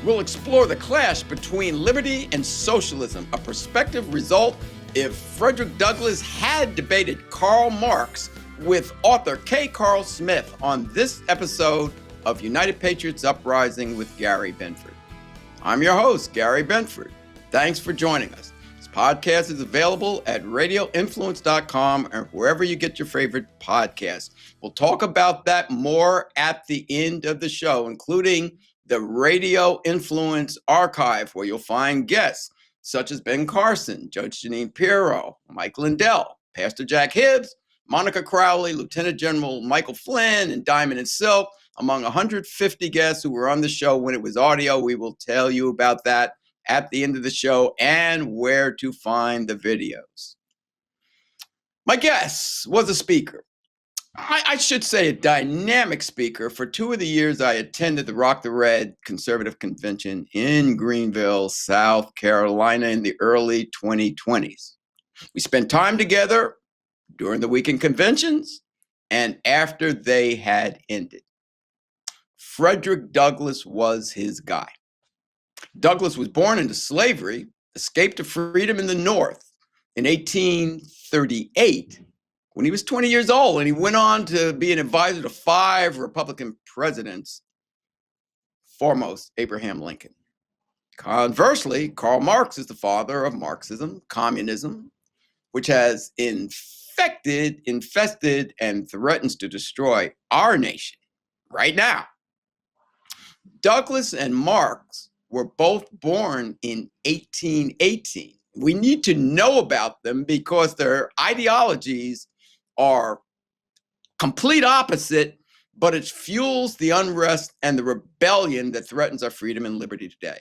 We'll explore the clash between liberty and socialism, a prospective result if Frederick Douglass had debated Karl Marx with author KCarl Smith on this episode of United Patriots Uprising with Gary Binford. I'm your host, Gary Binford. Thanks for joining us. This podcast is available at radioinfluence.com or wherever you get your favorite podcasts. We'll talk about that more at the end of the show, including the Radio Influence Archive, where you'll find guests such as Ben Carson, Judge Jeanine Pirro, Mike Lindell, Pastor Jack Hibbs, Monica Crowley, Lieutenant General Michael Flynn, and Diamond and Silk, among 150 guests who were on the show when it was audio. We will tell you about that at the end of the show and where to find the videos. My guest was a speaker. I should say a dynamic speaker. For 2 of the years I attended the Rock the Red Conservative Convention in Greenville, South Carolina in the early 2020s. We spent time together during the weekend conventions and after they had ended. Frederick Douglass was his guy. Douglass was born into slavery, escaped to freedom in the North in 1838 when he was 20 years old, and he went on to be an advisor to 5 Republican presidents, foremost Abraham Lincoln. Conversely, Karl Marx is the father of Marxism, communism, which has infested, and threatens to destroy our nation right now. Douglass and Marx were both born in 1818. We need to know about them because their ideologies are complete opposite, but it fuels the unrest and the rebellion that threatens our freedom and liberty today.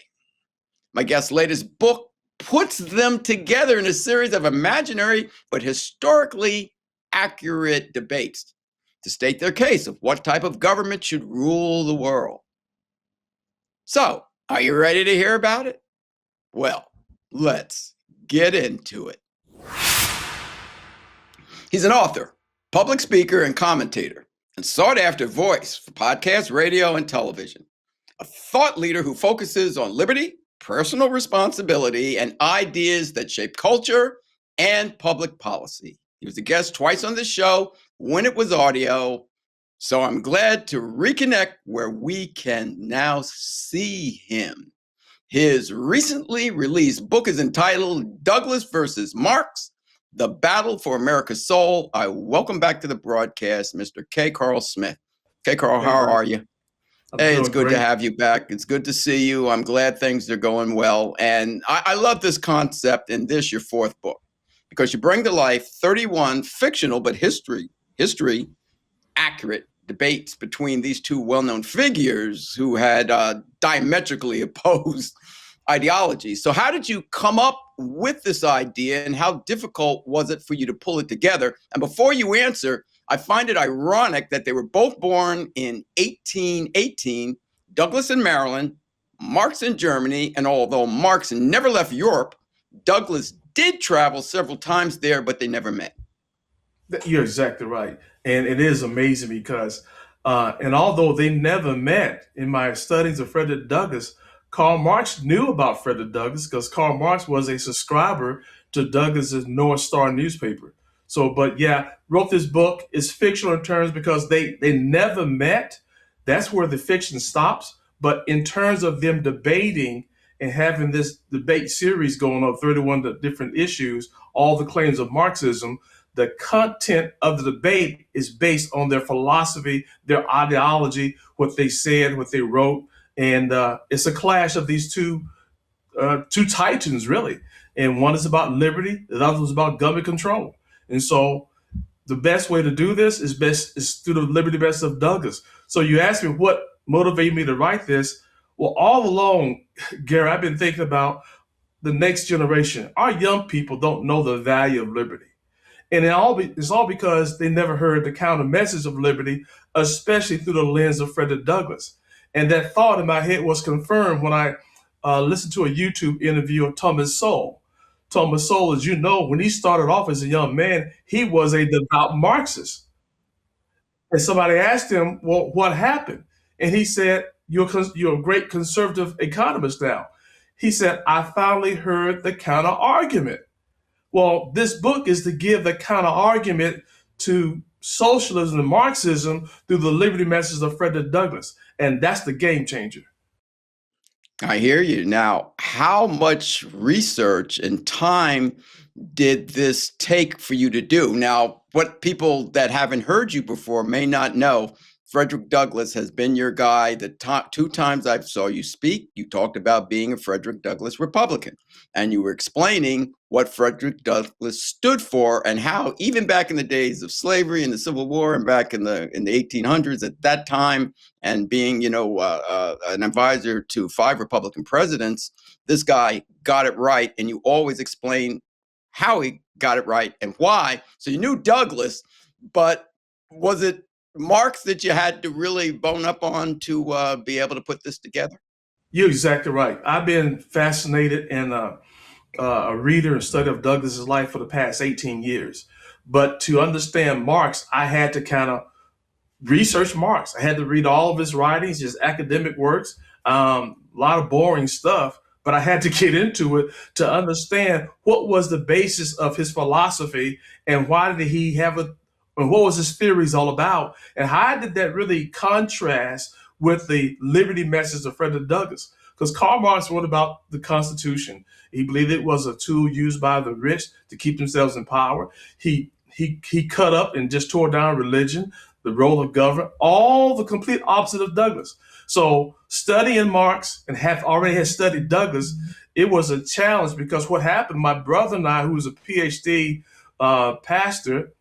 My guest's latest book puts them together in a series of imaginary but historically accurate debates to state their case of what type of government should rule the world. So, are you ready to hear about it? Well, let's get into it. He's an author, public speaker, and commentator, and sought-after voice for podcasts, radio, and television. A thought leader who focuses on liberty, personal responsibility, and ideas that shape culture and public policy. He was a guest twice on this show when it was audio, so I'm glad to reconnect where we can now see him. His recently released book is entitled Douglass versus Marx, The Battle for America's Soul. I welcome back to the broadcast, Mr. KCarl Smith. KCarl, how are you? Hey, it's good to have you back. It's good to see you. I'm glad things are going well. And I love this concept in this, your 4th book, because you bring to life 31 fictional but history accurate debates between these 2 well-known figures who had diametrically opposed ideologies. So how did you come up with this idea, and how difficult was it for you to pull it together? And before you answer, I find it ironic that they were both born in 1818, Douglass in Maryland, Marx in Germany, and although Marx never left Europe, Douglass did travel several times there, but they never met. You're exactly right. And it is amazing because, and although they never met, in my studies of Frederick Douglass, Karl Marx knew about Frederick Douglass because Karl Marx was a subscriber to Douglass's North Star newspaper. So, but yeah, wrote this book. It's fictional in terms because they never met. That's where the fiction stops. But in terms of them debating and having this debate series going on, 31 different issues, all the claims of Marxism, the content of the debate is based on their philosophy, their ideology, what they said, what they wrote. And it's a clash of these two titans, really. And one is about liberty, the other is about government control. And so the best way to do this is through the liberty best of Douglass. So you asked me what motivated me to write this. Well, all along, Gary, I've been thinking about the next generation. Our young people don't know the value of liberty. And it's all because they never heard the counter message of liberty, especially through the lens of Frederick Douglass. And that thought in my head was confirmed when I listened to a YouTube interview of Thomas Sowell. Thomas Sowell, as you know, when he started off as a young man, he was a devout Marxist. And somebody asked him, well, what happened? And he said, you're a great conservative economist now. He said, I finally heard the counter argument. Well, this book is to give the counter argument to socialism and Marxism through the liberty message of Frederick Douglass. And that's the game changer. I hear you. Now, how much research and time did this take for you to do? Now, what people that haven't heard you before may not know, Frederick Douglass has been your guy. The two times I saw you speak, you talked about being a Frederick Douglass Republican, and you were explaining what Frederick Douglass stood for and how, even back in the days of slavery and the Civil War, and back in the 1800s, at that time, and being an advisor to 5 Republican presidents, this guy got it right, and you always explain how he got it right and why. So you knew Douglass, but was it Marx that you had to really bone up on to be able to put this together? You're exactly right. I've been fascinated and a reader and study of Douglass's life for the past 18 years. But to understand Marx, I had to kind of research Marx. I had to read all of his writings, his academic works, a lot of boring stuff, but I had to get into it to understand what was the basis of his philosophy and why did he have it, and what was his theories all about, and how did that really contrast with the liberty message of Frederick Douglass? Because Karl Marx wrote about the Constitution. He believed it was a tool used by the rich to keep themselves in power. He cut up and just tore down religion, the role of government, all the complete opposite of Douglass. So studying Marx and already had studied Douglass, it was a challenge because what happened, my brother and I, who was a PhD pastor,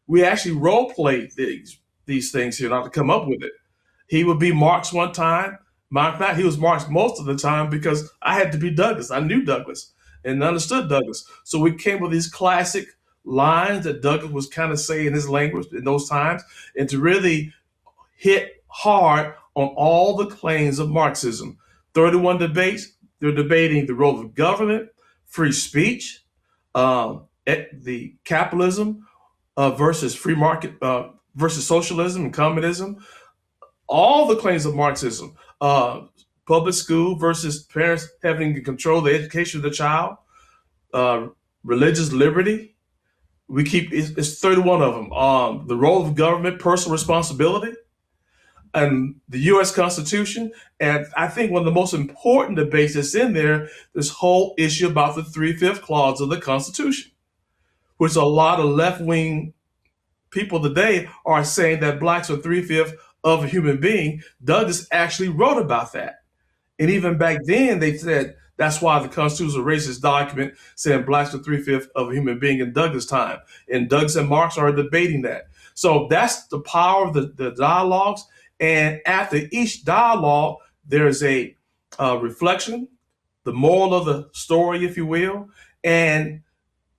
we actually role played these things here, not to come up with it. He would be Marx one time. He was Marx most of the time because I had to be Douglass. I knew Douglass and understood Douglass. So we came with these classic lines that Douglass was kind of saying in his language in those times, and to really hit hard on all the claims of Marxism. 31 debates, they're debating the role of government, free speech, the capitalism versus free market versus socialism and communism, all the claims of Marxism, public school versus parents having to control the education of the child, religious liberty. It's 31 of them. The role of government, personal responsibility, and the U.S. Constitution. And I think one of the most important debates that's in there, this whole issue about the 3/5 clause of the Constitution, which a lot of left-wing people today are saying that blacks are 3/5 of a human being. Douglass actually wrote about that. And even back then, they said that's why the Constitution was a racist document, saying blacks are 3/5 of a human being in Douglass' time. And Douglass and Marx are debating that. So that's the power of the dialogues. And after each dialogue, there's a reflection, the moral of the story, if you will, and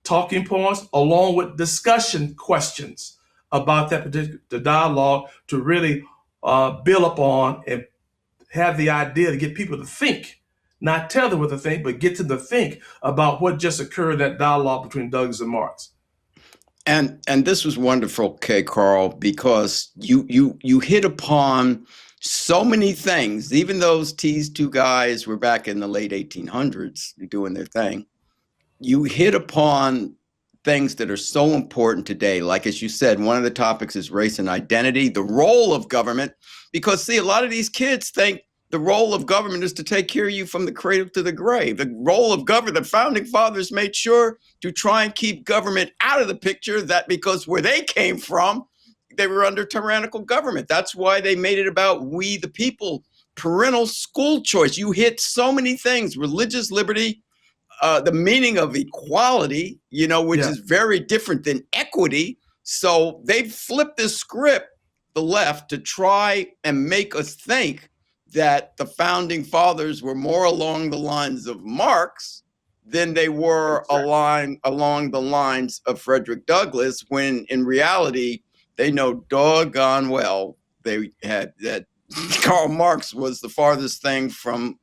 talking points, along with discussion questions about that particular dialogue to really build upon and have the idea to get people to think, not tell them what to think, but get them to think about what just occurred in that dialogue between Douglass and Marx. And this was wonderful, KCarl, because you hit upon so many things. Even those T's two guys were back in the late 1800s doing their thing. You hit upon things that are so important today. Like, as you said, one of the topics is race and identity, the role of government, because see, a lot of these kids think the role of government is to take care of you from the cradle to the grave. The role of government, the founding fathers made sure to try and keep government out of the picture, that because where they came from, they were under tyrannical government. That's why they made it about we the people, parental school choice. You hit so many things, religious liberty, the meaning of equality, which is very different than equity. So they flipped the script, the left, to try and make us think that the founding fathers were more along the lines of Marx than they were along the lines of Frederick Douglass, when in reality, they know doggone well they had that Karl Marx was the farthest thing from,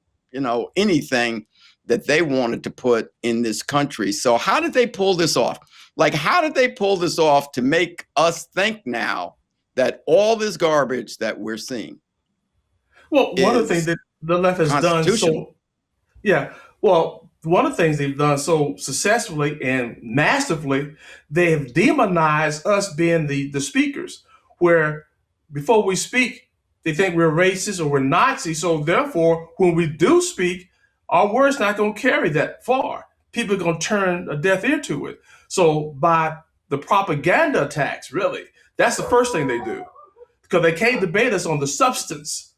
anything that they wanted to put in this country. So how did they pull this off? Like, how did they pull this off to make us think now that all this garbage that we're seeing? Well, one of the things is that the left has done constitutional. so, yeah, well, one of the things they've done so successfully and massively, they have demonized us being the speakers, where before we speak, they think we're racist or we're Nazis. So therefore, when we do speak, our words not going to carry that far. People are going to turn a deaf ear to it. So by the propaganda attacks, really, that's the first thing they do, because they can't debate us on the substance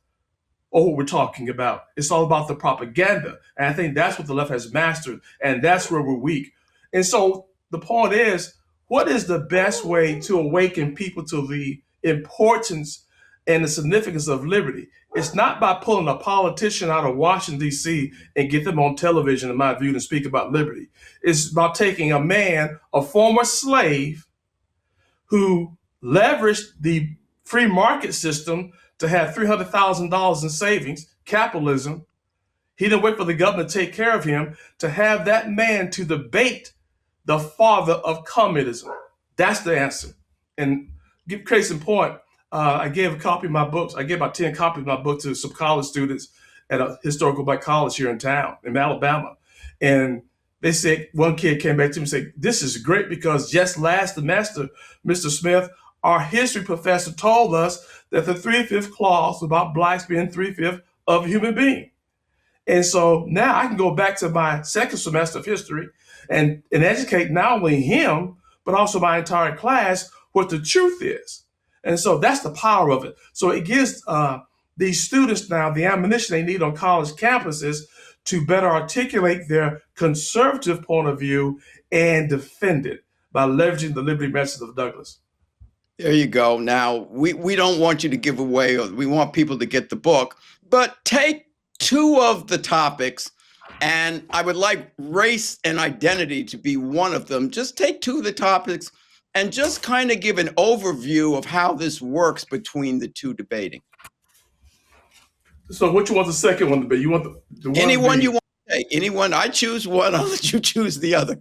or what we're talking about. It's all about the propaganda. And I think that's what the left has mastered, and that's where we're weak. And so the point is, what is the best way to awaken people to the importance and the significance of liberty? It's not by pulling a politician out of Washington, D.C. and get them on television, in my view, and speak about liberty. It's about taking a man, a former slave, who leveraged the free market system to have $300,000 in savings, capitalism. He didn't wait for the government to take care of him, to have that man to debate the father of communism. That's the answer. And give case in point, I gave a copy of my books. I gave about 10 copies of my book to some college students at a historical black college here in town, in Alabama. And they said, one kid came back to me and said, "This is great because just last semester, Mr. Smith, our history professor told us that the 3/5 clause about blacks being 3/5 of a human being." And so now I can go back to my second semester of history and educate not only him, but also my entire class what the truth is. And so that's the power of it. So it gives these students now the ammunition they need on college campuses to better articulate their conservative point of view and defend it by leveraging the liberty message of Douglas. There you go. Now, we don't want you to give away, or we want people to get the book, but take two of the topics, and I would like race and identity to be one of them. Just take two of the topics and just kind of give an overview of how this works between the two debating. So what you want the second one to be? You want the one Anyone you want to take. Anyone. I choose one. I'll let you choose the other.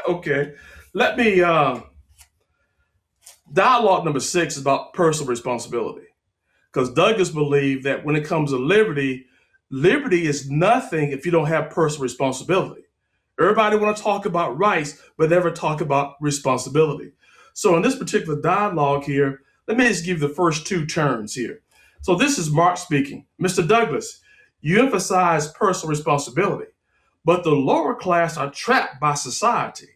Okay. Let me dialogue number 6 is about personal responsibility. Because Douglas believed that when it comes to liberty, liberty is nothing if you don't have personal responsibility. Everybody want to talk about rights, but never talk about responsibility. So in this particular dialogue here, let me just give the first two terms here. So this is Marx speaking. "Mr. Douglas, you emphasize personal responsibility, but the lower class are trapped by society.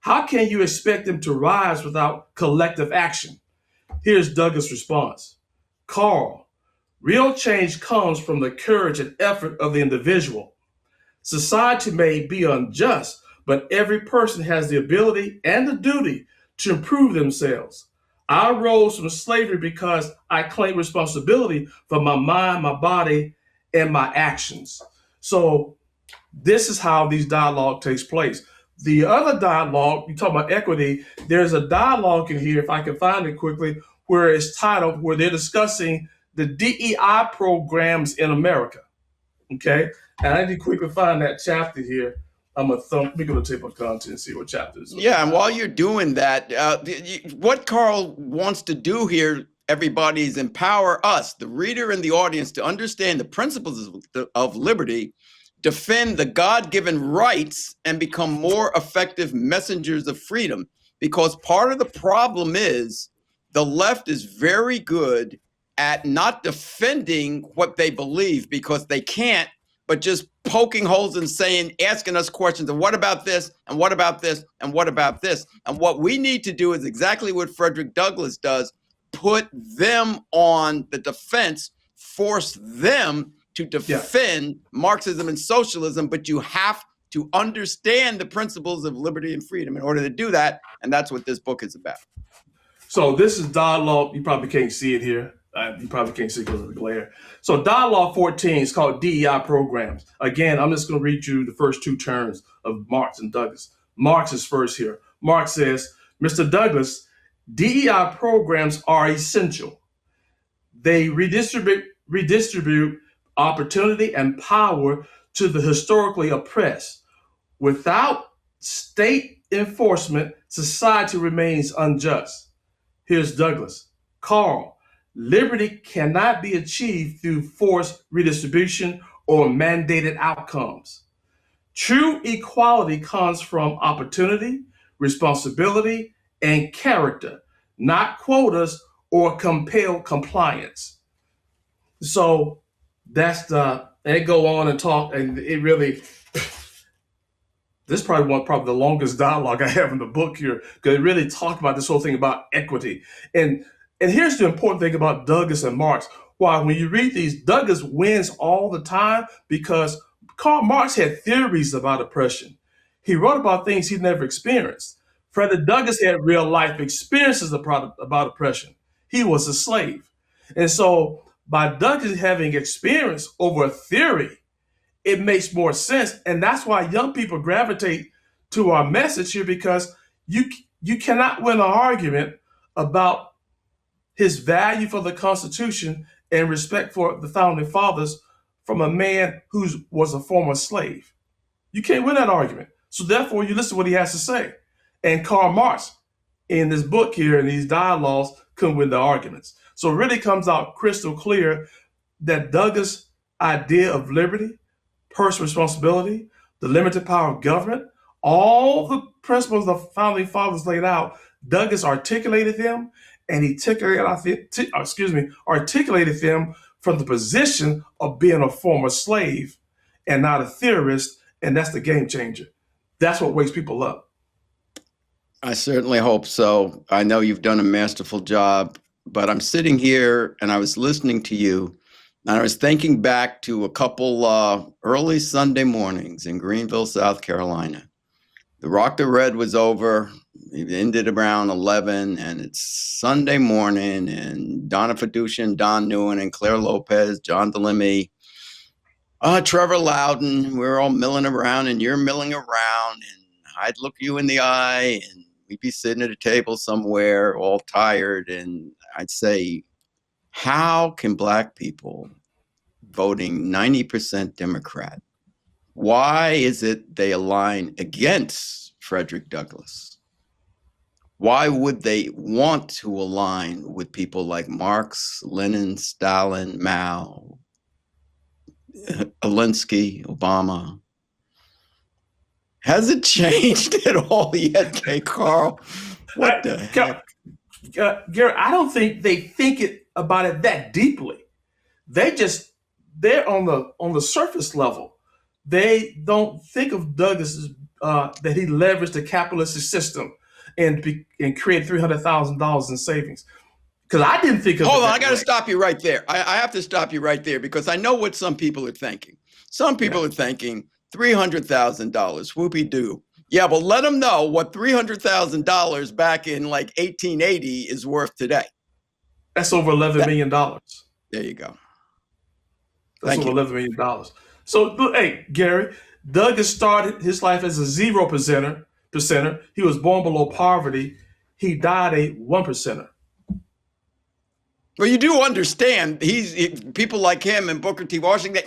How can you expect them to rise without collective action?" Here's Douglas' response. "Karl, real change comes from the courage and effort of the individual. Society may be unjust, but every person has the ability and the duty to improve themselves. I rose from slavery because I claim responsibility for my mind, my body, and my actions." So this is how these dialogue takes place. The other dialogue, you talk about equity, there's a dialogue in here, if I can find it quickly, where it's titled, where they're discussing the DEI programs in America. Okay? And I need to quickly find that chapter here. I'm going to go to table of contents and see what chapter it is. Yeah, and while you're doing that, what Karl wants to do here, everybody, is empower us, the reader and the audience, to understand the principles of liberty, defend the God-given rights, and become more effective messengers of freedom. Because part of the problem is the left is very good at not defending what they believe because they can't, but just poking holes and saying, asking us questions, and what about this, and what about this, and what about this? And what we need to do is exactly what Frederick Douglass does, put them on the defense, force them to defend Marxism and socialism, but you have to understand the principles of liberty and freedom in order to do that, and that's what this book is about. So this is dialogue. You probably can't see it here. You probably can't see it because of the glare. So dialogue 14 is called DEI programs. Again, I'm just going to read you the first two terms of Marx and Douglas. Marx is first here. Marx says, "Mr. Douglas, DEI programs are essential. They redistribute opportunity and power to the historically oppressed. Without state enforcement, society remains unjust." Here's Douglas. "Karl, Liberty cannot be achieved through forced redistribution or mandated outcomes. True equality comes from opportunity, responsibility, and character, not quotas or compelled compliance. So that's they go on and talk, and it really, this is probably the longest dialogue I have in the book here, because it really talked about this whole thing about equity. And here's the important thing about Douglas and Marx. Why, when you read these, Douglas wins all the time because Karl Marx had theories about oppression. He wrote about things he'd never experienced. Frederick Douglass had real life experiences about oppression. He was a slave. And so by Douglas having experience over a theory, it makes more sense. And that's why young people gravitate to our message here, because you cannot win an argument about his value for the Constitution and respect for the founding fathers from a man who was a former slave. You can't win that argument. So therefore, you listen to what he has to say. And Karl Marx, in this book here, in these dialogues, couldn't win the arguments. So it really comes out crystal clear that Douglas' idea of liberty, personal responsibility, the limited power of government, all the principles the founding fathers laid out, Douglas articulated them, and he articulated them from the position of being a former slave and not a theorist, and that's the game changer. That's what wakes people up. I certainly hope so. I know you've done a masterful job, but I'm sitting here and I was listening to you, and I was thinking back to a couple early Sunday mornings in Greenville, South Carolina. The Rock the Red was over. It ended around 11, and it's Sunday morning, and Donna Fiducian, Don Newen, and Claire Lopez, John Delemy, Trevor Loudon, we're all milling around, and you're milling around, and I'd look you in the eye, and we'd be sitting at a table somewhere, all tired, and I'd say, how can Black people voting 90% Democrat, why is it they align against Frederick Douglass? Why would they want to align with people like Marx, Lenin, Stalin, Mao, Alinsky, Obama? Has it changed at all yet, KCarl? What the heck? Gary, I don't think they think about it that deeply. They're on the surface level. They don't think of Douglas as that he leveraged the capitalist system and create $300,000 in savings. Because I didn't think of Hold it. on, I got to stop you right there. I have to stop you right there, because I know what some people are thinking. Some people are thinking $300,000, whoopee-doo. Yeah, but let them know what $300,000 back in like 1880 is worth today. That's over $11 million. There you go. That's over $11 million. So, hey, Gary, Douglas started his life as a 0%er. He was born below poverty. He died a 1%er. Well, you do understand people like him and Booker T. Washington,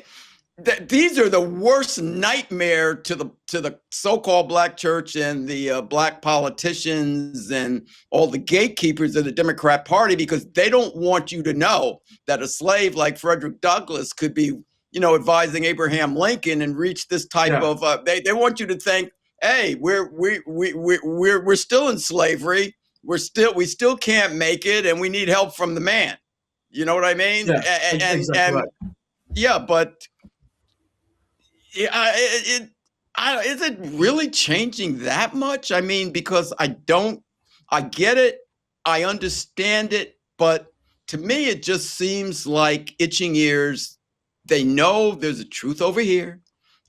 these are the worst nightmare to the so-called Black church and the Black politicians and all the gatekeepers of the Democrat Party, because they don't want you to know that a slave like Frederick Douglass could be, advising Abraham Lincoln and reach this type of. They want you to think, hey, we're still in slavery. We still can't make it, and we need help from the man. You know what I mean? Yeah, exactly right. Yeah, but is it really changing that much? I mean, because I get it, I understand it, but to me, it just seems like itching ears. They know there's a truth over here,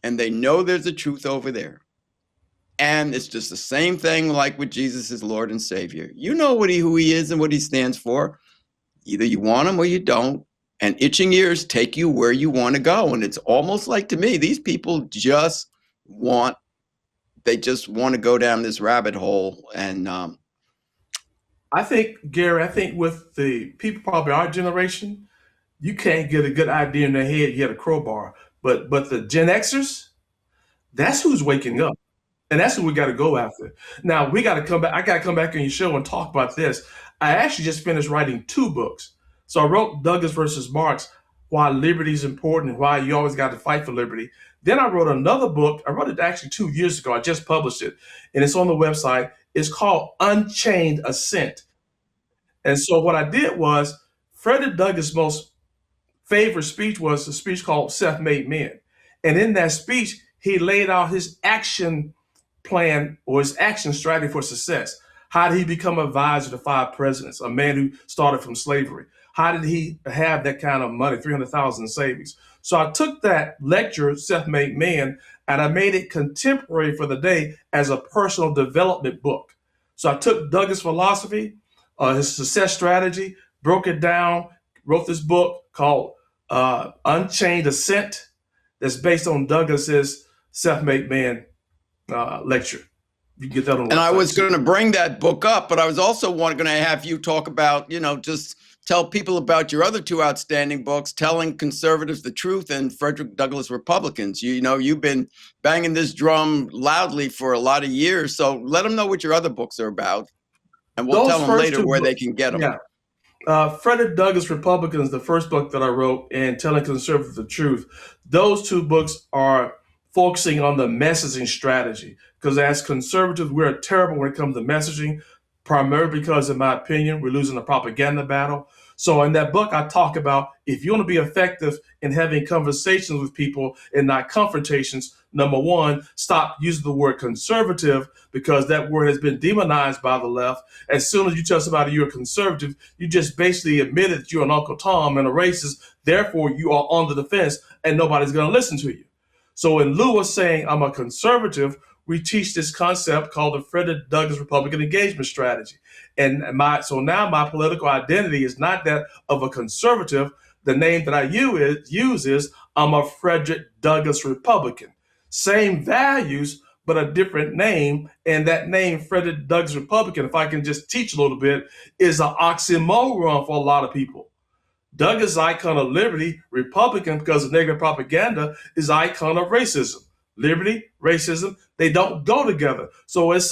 and they know there's a truth over there. And it's just the same thing like with Jesus as Lord and Savior. You know who he is and what he stands for. Either you want him or you don't. And itching ears take you where you want to go. And it's almost like, to me, these people just want to go down this rabbit hole. And I think, Gary, with the people probably our generation, you can't get a good idea in their head. You had a crowbar. But the Gen Xers, that's who's waking up. And that's who we got to go after. Now, we got to come back. I got to come back on your show and talk about this. I actually just finished writing 2 books. So I wrote Douglas versus Marx, why liberty is important and why you always got to fight for liberty. Then I wrote another book. I wrote it actually 2 years ago. I just published it, and it's on the website. It's called Unchained Ascent. And so what I did was, Frederick Douglass' most favorite speech was a speech called Self-Made Men. And in that speech, he laid out his action plan or his action strategy for success. How did he become advisor to 5 presidents, a man who started from slavery? How did he have that kind of money, 300,000 in savings? So I took that lecture, Self-Made Man, and I made it contemporary for the day as a personal development book. So I took Douglas' philosophy, his success strategy, broke it down, wrote this book called Unchained Ascent that's based on Douglas's Self-Made Man lecture. You can get that on the And I website. was going to bring that book up, but I was also going to have you talk about, just tell people about your other two outstanding books, Telling Conservatives the Truth and Frederick Douglass Republicans. You've been banging this drum loudly for a lot of years. So let them know what your other books are about. And we'll tell them later where they can get them. Yeah. Frederick Douglass Republicans, the first book that I wrote, and Telling Conservatives the Truth. Those two books are focusing on the messaging strategy. Because as conservatives, we're terrible when it comes to messaging, primarily because, in my opinion, we're losing the propaganda battle. So in that book, I talk about if you want to be effective in having conversations with people and not confrontations, number one, stop using the word conservative because that word has been demonized by the left. As soon as you tell somebody you're a conservative, you just basically admitted that you're an Uncle Tom and a racist. Therefore, you are on the defense and nobody's going to listen to you. So in lieu of saying I'm a conservative, we teach this concept called the Frederick Douglass Republican Engagement Strategy. And so now my political identity is not that of a conservative. The name that I use is I'm a Frederick Douglass Republican. Same values, but a different name. And that name, Frederick Douglass Republican, if I can just teach a little bit, is an oxymoron for a lot of people. Douglass' icon of liberty, Republican, because of negative propaganda, is icon of racism. Liberty, racism, they don't go together. So it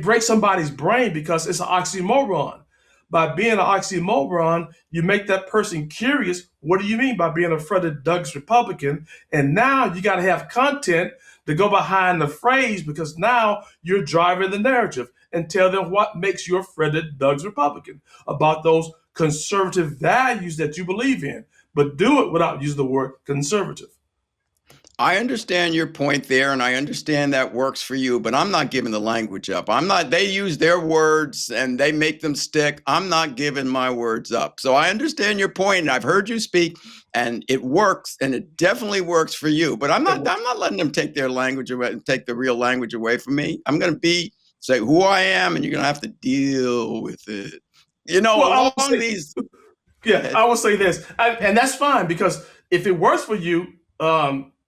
breaks somebody's brain because it's an oxymoron. By being an oxymoron, you make that person curious. What do you mean by being a Frederick Douglass Republican? And now you got to have content to go behind the phrase because now you're driving the narrative and tell them what makes you a Frederick Douglass Republican about those conservative values that you believe in, but do it without using the word conservative. I understand your point there, and I understand that works for you, but I'm not giving the language up. They use their words and they make them stick. I'm not giving my words up. So I understand your point, and I've heard you speak, and it works, and it definitely works for you. But I'm not letting them take their language away and take the real language away from me. I'm going to say who I am, and you're going to have to deal with it. Well, along these. Yeah, I will say this, and that's fine because if it works for you,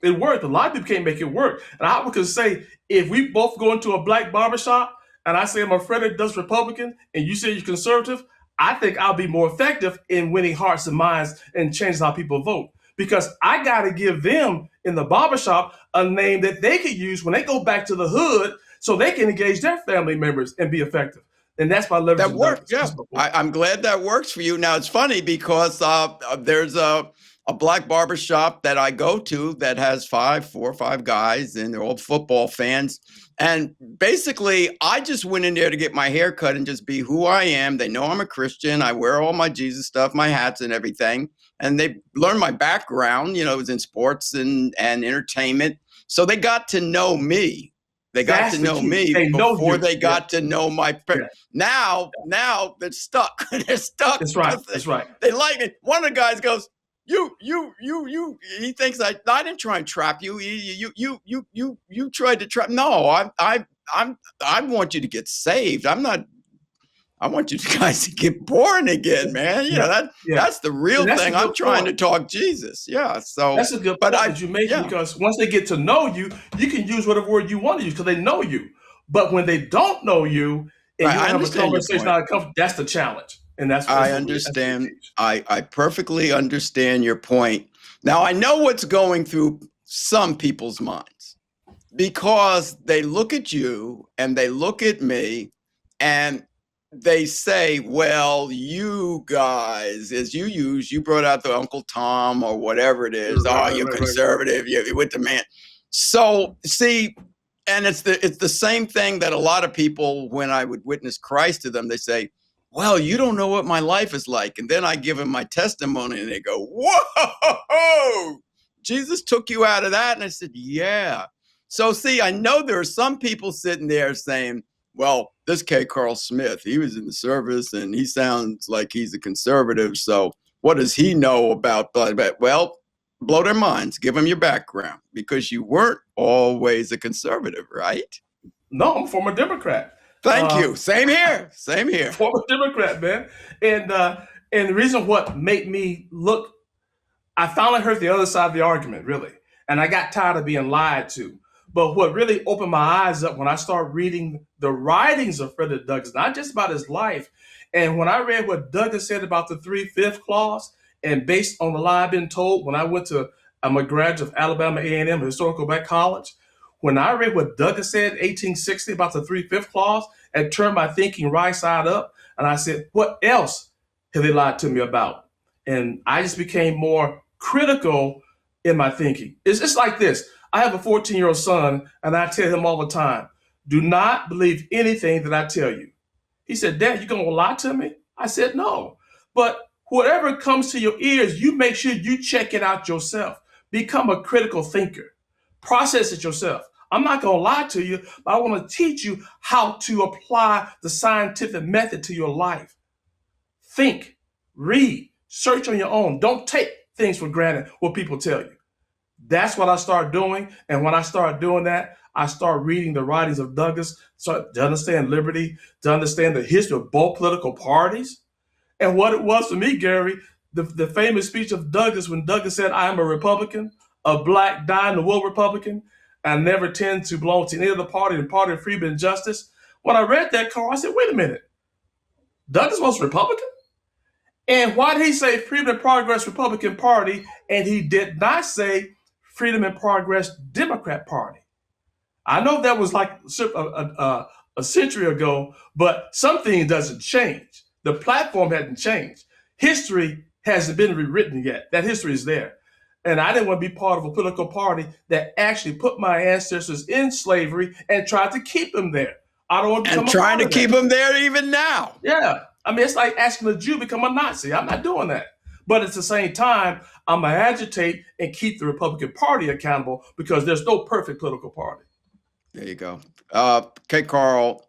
it worked. A lot of people can't make it work. And I would say if we both go into a black barbershop and I say I'm a Frederick Douglass Republican and you say you're conservative, I think I'll be more effective in winning hearts and minds and changing how people vote. Because I got to give them in the barbershop a name that they can use when they go back to the hood so they can engage their family members and be effective. And that's my leverage. That works. Yeah, I'm glad that works for you. Now it's funny because there's a black barbershop that I go to that has 4 or 5 guys, and they're all football fans. And basically, I just went in there to get my hair cut and just be who I am. They know I'm a Christian. I wear all my Jesus stuff, my hats and everything. And they learned my background, it was in sports and entertainment. So they got to know me. They got to know me before they got to know my. Now they're stuck. They're stuck. That's right. That's right. They like it. One of the guys goes, You. He thinks I didn't try and trap you. You tried to trap. No, I want you to get saved. I want you guys to get born again, man. That's the real thing. I'm trying to talk Jesus. Yeah. So that's a good point that you make because once they get to know you, you can use whatever word you want to use because they know you. But when they don't know you and you have a conversation out of comfort, that's the challenge. And that's what I understand. I perfectly understand your point. Now I know what's going through some people's minds because they look at you and they look at me and they say, well, you guys, as you brought out the Uncle Tom or whatever it is. Right, Oh, right, you're right, right. conservative. You're with the man. So see, and it's the same thing that a lot of people, when I would witness Christ to them, they say, well, you don't know what my life is like. And then I give them my testimony and they go, whoa, Jesus took you out of that. And I said, yeah. So see, I know there are some people sitting there saying, well, this KCarl Smith, he was in the service and he sounds like he's a conservative. So what does he know about? Well, blow their minds, give them your background, because you weren't always a conservative, right? No, I'm a former Democrat. Thank Uh, you. Same here. Same here. Former Democrat, man. And the reason what made me look, I finally heard the other side of the argument, really. And I got tired of being lied to. But what really opened my eyes up when I started reading the writings of Frederick Douglass, not just about his life, and when I read what Douglass said about the 3/5 clause, and based on the lie I've been told when I went to, I'm a graduate of Alabama A&M Historical Black College, when I read what Douglass said in 1860 about the 3/5 clause, it turned my thinking right side up. And I said, what else have they lied to me about? And I just became more critical in my thinking. It's just like this. I have a 14-year-old son, and I tell him all the time, do not believe anything that I tell you. He said, Dad, you going to lie to me? I said, no. But whatever comes to your ears, you make sure you check it out yourself. Become a critical thinker. Process it yourself. I'm not going to lie to you, but I want to teach you how to apply the scientific method to your life. Think, read, search on your own. Don't take things for granted, what people tell you. That's what I started doing. And when I started doing that, I started reading the writings of Douglass, so to understand liberty, to understand the history of both political parties. And what it was for me, Gary, the famous speech of Douglass when Douglass said, I am a Republican, a black dying-the-wool Republican. I never tend to belong to any other party, the party of freedom and justice. When I read that, Carl, I said, wait a minute. Douglass was Republican? And why did he say Freedom and Progress Republican Party and he did not say Freedom and Progress Democrat Party? I know that was like a century ago, but something doesn't change. The platform hasn't changed. History hasn't been rewritten yet. That history is there. And I didn't want to be part of a political party that actually put my ancestors in slavery and tried to keep them there. I don't want to become And a trying part to of keep that. them there even now. Yeah. I mean, it's like asking a Jew to become a Nazi. I'm not doing that. But at the same time, I'm going to agitate and keep the Republican Party accountable because there's no perfect political party. There you go. KCarl,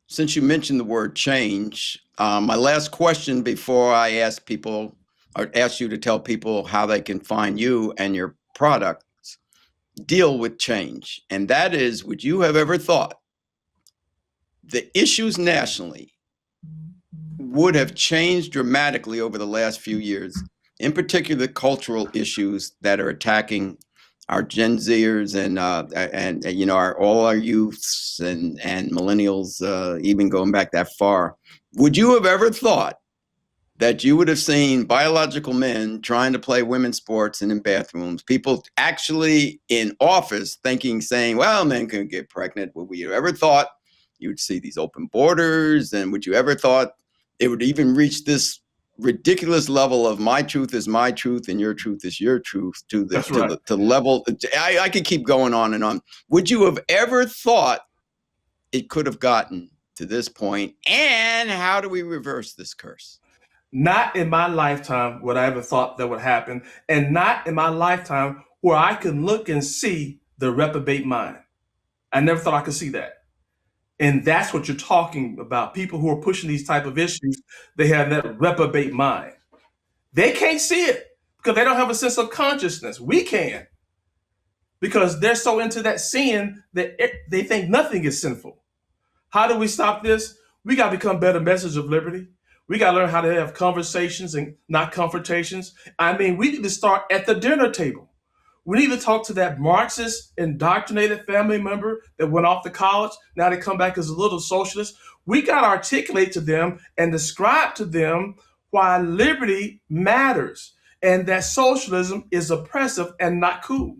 since you mentioned the word change, my last question before I ask people or ask you to tell people how they can find you and your products deal with change. And that is, would you have ever thought the issues nationally would have changed dramatically over the last few years, in particular the cultural issues that are attacking our Gen Zers and you know all our youths and millennials, even going back that far? Would you have ever thought that you would have seen biological men trying to play women's sports and in bathrooms, people actually in office saying, well, men can get pregnant? Would we have ever thought you would see these open borders? And would you ever thought it would even reach this ridiculous level of my truth is my truth and your truth is your truth to That's right. the level? I could keep going on and on. Would you have ever thought it could have gotten to this point? And how do we reverse this curse? Not in my lifetime would I ever thought that would happen, and not in my lifetime where I can look and see the reprobate mind. I never thought I could see that. And that's what you're talking about. People who are pushing these type of issues, they have that reprobate mind. They can't see it because they don't have a sense of consciousness. We can, because they're so into that sin that they think nothing is sinful. How do we stop this? We got to become better messengers of liberty. We got to learn how to have conversations and not confrontations. I mean, we need to start at the dinner table. We need to talk to that Marxist indoctrinated family member that went off to college. Now they come back as a little socialist. We got to articulate to them and describe to them why liberty matters and that socialism is oppressive and not cool.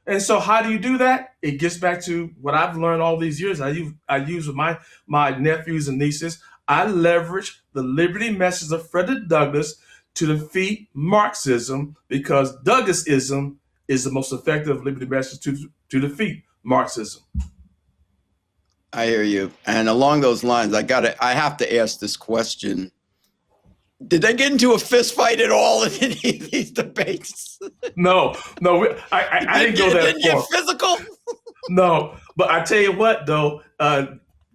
And so how do you do that? It gets back to what I've learned all these years. I use with my nephews and nieces. I leverage the liberty message of Frederick Douglass to defeat Marxism because Douglassism is the most effective liberty message to defeat Marxism. I hear you. And along those lines, I have to ask this question. Did they get into a fist fight at all in any of these debates? No, I didn't go that didn't get far. physical? No, but I tell you what, though,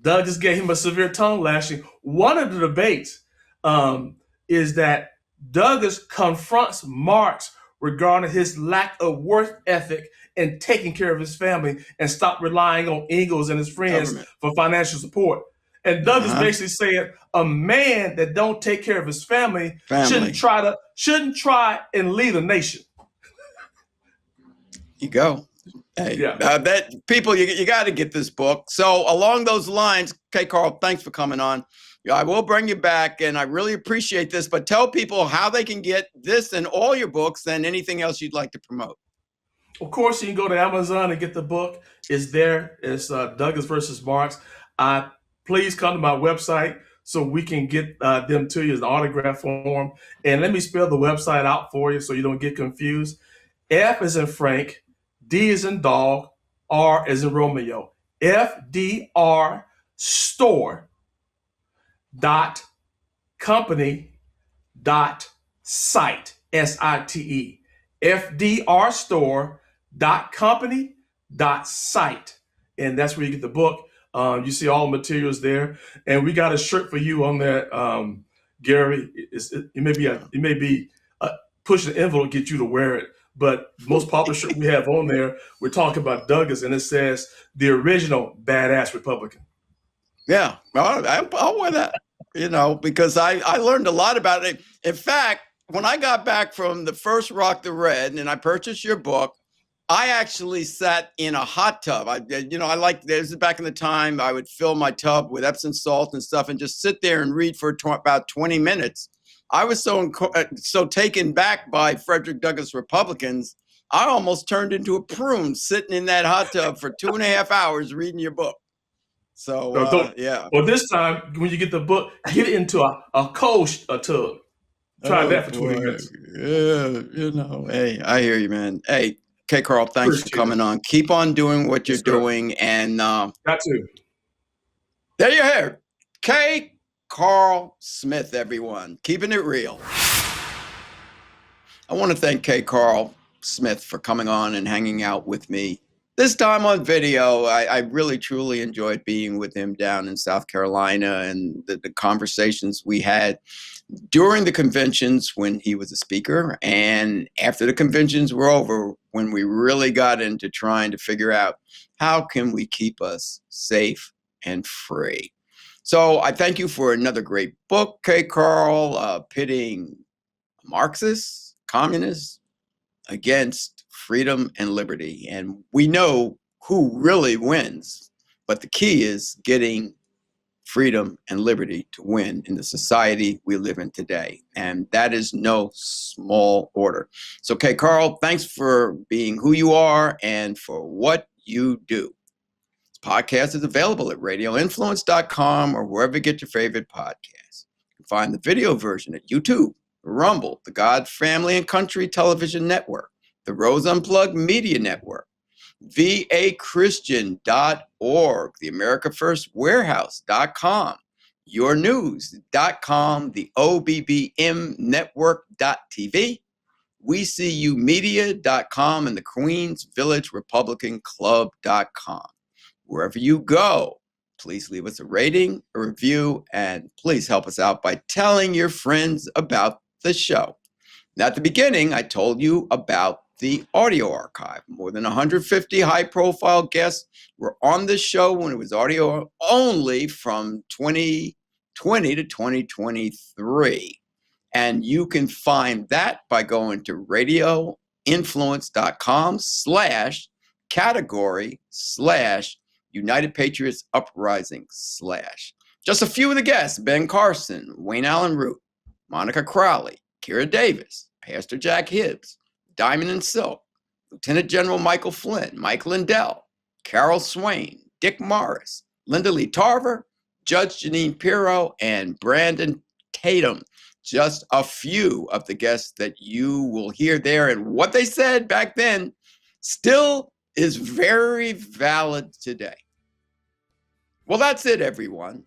Douglas gave him a severe tongue lashing. One of the debates is that Douglas confronts Marx regarding his lack of work ethic and taking care of his family and stop relying on Engels and his friends for financial support. And Douglas basically said a man that don't take care of his family. shouldn't try and lead a nation. You go. Hey, that people, you got to get this book. So along those lines, KCarl, thanks for coming on. I will bring you back, and I really appreciate this. But tell people how they can get this and all your books and anything else you'd like to promote. Of course, you can go to Amazon and get the book. It's there. It's Douglas versus Marx. Please come to my website so we can get them to you as an autograph form. And let me spell the website out for you so you don't get confused. F is in Frank, D is in dog, R is in Romeo. FDR store dot company dot site, SITE. FDR store dot company dot site. And that's where you get the book. You see all the materials there, and we got a shirt for you on there, Gary. It may be pushing the envelope to get you to wear it, but most popular shirt we have on there, we're talking about Douglas, and it says the original badass Republican. Yeah, I'll wear that, because I learned a lot about it. In fact, when I got back from the first Rock the Red and I purchased your book, I actually sat in a hot tub. This is back in the time I would fill my tub with Epsom salt and stuff and just sit there and read for about 20 minutes. I was so taken back by Frederick Douglass Republicans, I almost turned into a prune sitting in that hot tub for 2.5 hours reading your book. So, yeah. Well, this time, when you get the book, get it into a cold tub. Try that for 20 minutes. Yeah, hey, I hear you, man. Hey, KCarl, thanks for coming on. Keep on doing what you're doing. And got to. There you hear it. KCarl Smith, everyone. Keeping it real. I want to thank KCarl Smith for coming on and hanging out with me. This time on video, I really, truly enjoyed being with him down in South Carolina and the conversations we had during the conventions when he was a speaker and after the conventions were over, when we really got into trying to figure out how can we keep us safe and free. So I thank you for another great book, KCarl, pitting Marxists, communists against freedom and liberty. And we know who really wins, but the key is getting freedom and liberty to win in the society we live in today. And that is no small order. So, KCarl, thanks for being who you are and for what you do. This podcast is available at radioinfluence.com or wherever you get your favorite podcasts. You can find the video version at YouTube, Rumble, the God, Family, and Country Television Network, the Rose Unplugged Media Network, vachristian.org, the America First Warehouse.com, yournews.com, the OBBM Network.tv, WeSeeYouMedia.com, and the Queens Village Republican Club.com. Wherever you go, please leave us a rating, a review, and please help us out by telling your friends about the show. Now, at the beginning, I told you about the audio archive. More than 150 high-profile guests were on this show when it was audio only from 2020 to 2023. And you can find that by going to radioinfluence.com/category/United Patriots Uprising/. Just a few of the guests: Ben Carson, Wayne Allen Root, Monica Crowley, Kira Davis, Pastor Jack Hibbs, Diamond and Silk, Lieutenant General Michael Flynn, Mike Lindell, Carol Swain, Dick Morris, Linda Lee Tarver, Judge Janine Pirro, and Brandon Tatum. Just a few of the guests that you will hear there, and what they said back then still is very valid today. Well, that's it, everyone.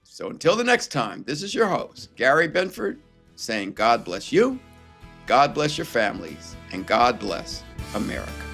So until the next time, this is your host, Gary Binford, saying God bless you, God bless your families, and God bless America.